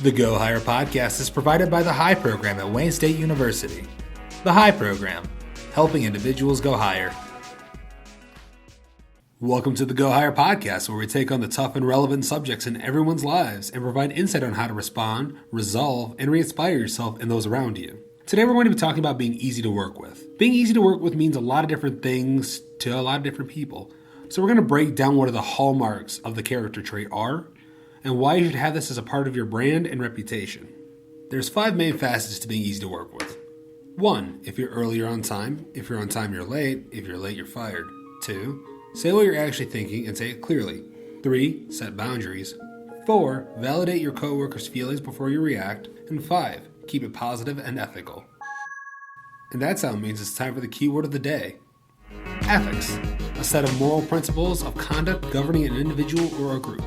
The Go Higher podcast is provided by the High Program at Wayne State University. The High Program, helping individuals go higher. Welcome to the Go Higher podcast, where we take on the tough and relevant subjects in everyone's lives and provide insight on how to respond, resolve, and re-inspire yourself and those around you. Today we're going to be talking about being easy to work with. Being easy to work with means a lot of different things to a lot of different people. So we're going to break down what are the hallmarks of the character trait are, and why you should have this as a part of your brand and reputation. There's 5 main facets to being easy to work with. 1, if you're early, you're on time. If you're on time, you're late. If you're late, you're fired. 2, say what you're actually thinking and say it clearly. 3, set boundaries. 4, validate your coworkers' feelings before you react. And 5, keep it positive and ethical. And that sound means it's time for the keyword of the day. Ethics, a set of moral principles of conduct governing an individual or a group.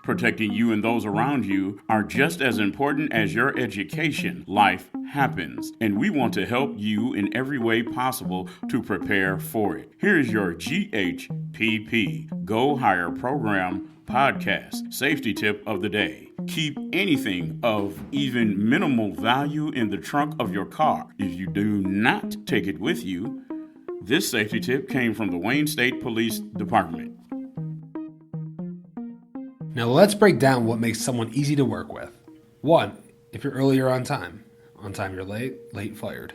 Protecting you and those around you are just as important as your education. Life happens, and we want to help you in every way possible to prepare for it. Here's your GHPP, Go Higher Program podcast safety tip of the day. Keep anything of even minimal value in the trunk of your car. If you do not take it with you, this safety tip came from the Wayne State Police Department. Now let's break down what makes someone easy to work with. 1, if you're early, you're on time. On time, you're late. Late, fired.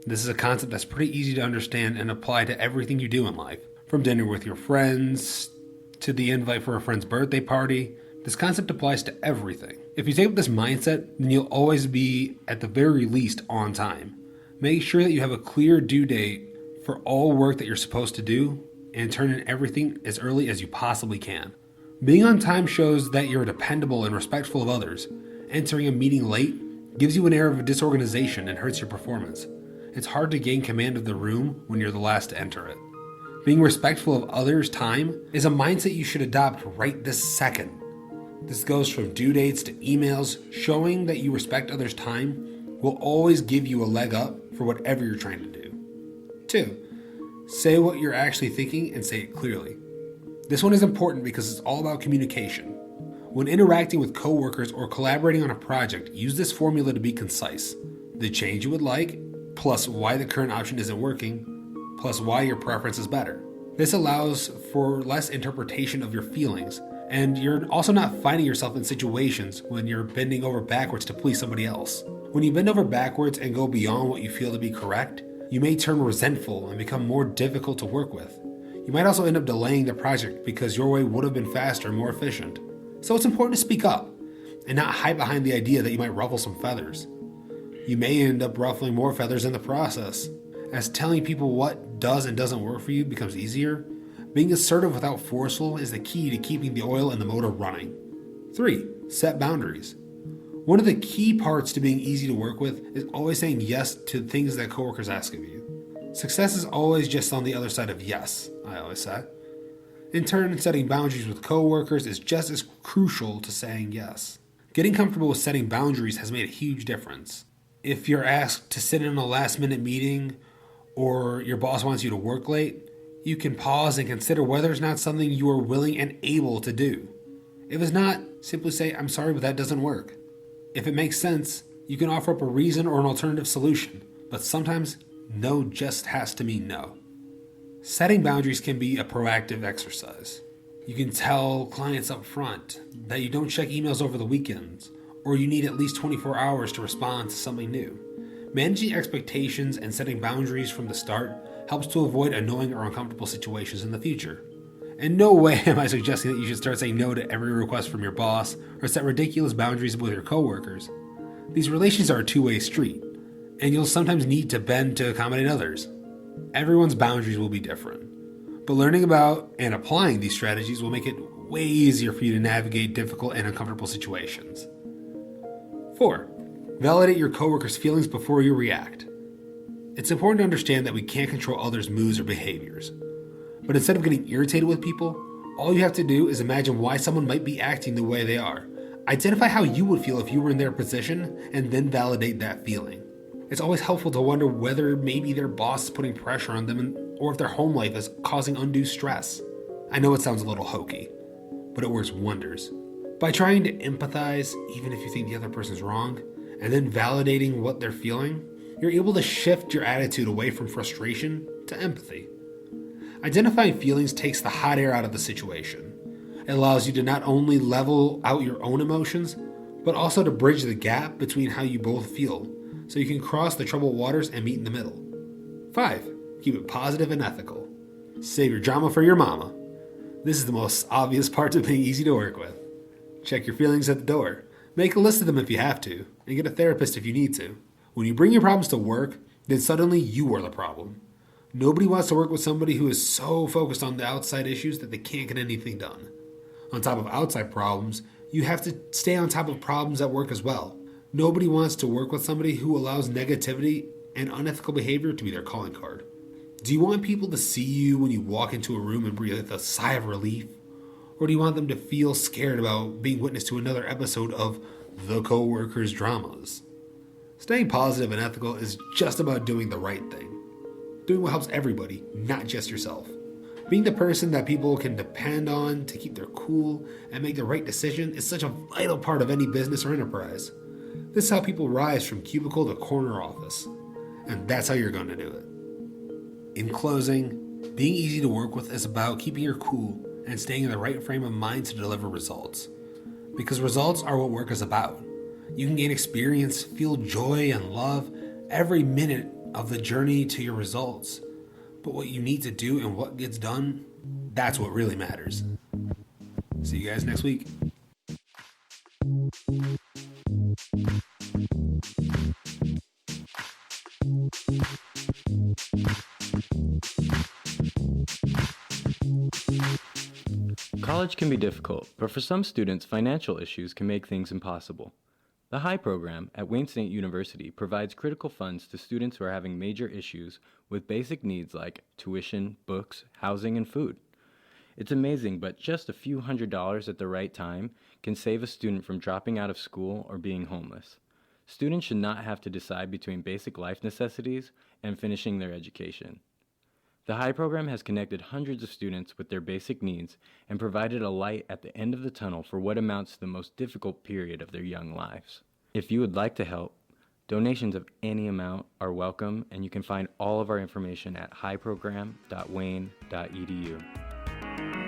This is a concept that's pretty easy to understand and apply to everything you do in life. From dinner with your friends to the invite for a friend's birthday party, this concept applies to everything. If you take up this mindset, then you'll always be, at the very least, on time. Make sure that you have a clear due date for all work that you're supposed to do and turn in everything as early as you possibly can. Being on time shows that you're dependable and respectful of others. Entering a meeting late gives you an air of disorganization and hurts your performance. It's hard to gain command of the room when you're the last to enter it. Being respectful of others' time is a mindset you should adopt right this second. This goes from due dates to emails. Showing that you respect others' time will always give you a leg up for whatever you're trying to do. 2, say what you're actually thinking and say it clearly. This one is important because it's all about communication. When interacting with coworkers or collaborating on a project, use this formula to be concise. The change you would like, plus why the current option isn't working, plus why your preference is better. This allows for less interpretation of your feelings, and you're also not finding yourself in situations when you're bending over backwards to please somebody else. When you bend over backwards and go beyond what you feel to be correct, you may turn resentful and become more difficult to work with. You might also end up delaying the project because your way would have been faster and more efficient. So it's important to speak up and not hide behind the idea that you might ruffle some feathers. You may end up ruffling more feathers in the process. As telling people what does and doesn't work for you becomes easier, being assertive without forceful is the key to keeping the oil in the motor running. 3, set boundaries. One of the key parts to being easy to work with is always saying yes to things that coworkers ask of you. Success is always just on the other side of yes, I always say. In turn, setting boundaries with coworkers is just as crucial to saying yes. Getting comfortable with setting boundaries has made a huge difference. If you're asked to sit in a last-minute meeting or your boss wants you to work late, you can pause and consider whether it's not something you are willing and able to do. If it's not, simply say, "I'm sorry, but that doesn't work." If it makes sense, you can offer up a reason or an alternative solution, but sometimes no just has to mean no. Setting boundaries can be a proactive exercise. You can tell clients up front that you don't check emails over the weekends, or you need at least 24 hours to respond to something new. Managing expectations and setting boundaries from the start helps to avoid annoying or uncomfortable situations in the future. In no way am I suggesting that you should start saying no to every request from your boss or set ridiculous boundaries with your coworkers. These relations are a two-way street, and you'll sometimes need to bend to accommodate others. Everyone's boundaries will be different, but learning about and applying these strategies will make it way easier for you to navigate difficult and uncomfortable situations. 4, validate your coworkers' feelings before you react. It's important to understand that we can't control others' moods or behaviors, but instead of getting irritated with people, all you have to do is imagine why someone might be acting the way they are. Identify how you would feel if you were in their position, and then validate that feeling. It's always helpful to wonder whether maybe their boss is putting pressure on them or if their home life is causing undue stress. I know it sounds a little hokey, but it works wonders. By trying to empathize, even if you think the other person's wrong, and then validating what they're feeling, you're able to shift your attitude away from frustration to empathy. Identifying feelings takes the hot air out of the situation. It allows you to not only level out your own emotions, but also to bridge the gap between how you both feel, so you can cross the troubled waters and meet in the middle. 5. Keep it positive and ethical. Save your drama for your mama. This is the most obvious part of being easy to work with. Check your feelings at the door. Make a list of them if you have to, and get a therapist if you need to. When you bring your problems to work, then suddenly you are the problem. Nobody wants to work with somebody who is so focused on the outside issues that they can't get anything done. On top of outside problems, you have to stay on top of problems at work as well. Nobody wants to work with somebody who allows negativity and unethical behavior to be their calling card. Do you want people to see you when you walk into a room and breathe a sigh of relief? Or do you want them to feel scared about being witness to another episode of The Co-Workers Dramas? Staying positive and ethical is just about doing the right thing. Doing what helps everybody, not just yourself. Being the person that people can depend on to keep their cool and make the right decision is such a vital part of any business or enterprise. This is how people rise from cubicle to corner office. And that's how you're going to do it. In closing, being easy to work with is about keeping your cool and staying in the right frame of mind to deliver results. Because results are what work is about. You can gain experience, feel joy and love every minute of the journey to your results. But what you need to do and what gets done, that's what really matters. See you guys next week. College can be difficult, but for some students, financial issues can make things impossible. The HIGH program at Wayne State University provides critical funds to students who are having major issues with basic needs like tuition, books, housing, and food. It's amazing, but just a few $100s at the right time can save a student from dropping out of school or being homeless. Students should not have to decide between basic life necessities and finishing their education. The HIGH program has connected hundreds of students with their basic needs and provided a light at the end of the tunnel for what amounts to the most difficult period of their young lives. If you would like to help, donations of any amount are welcome, and you can find all of our information at highprogram.wayne.edu.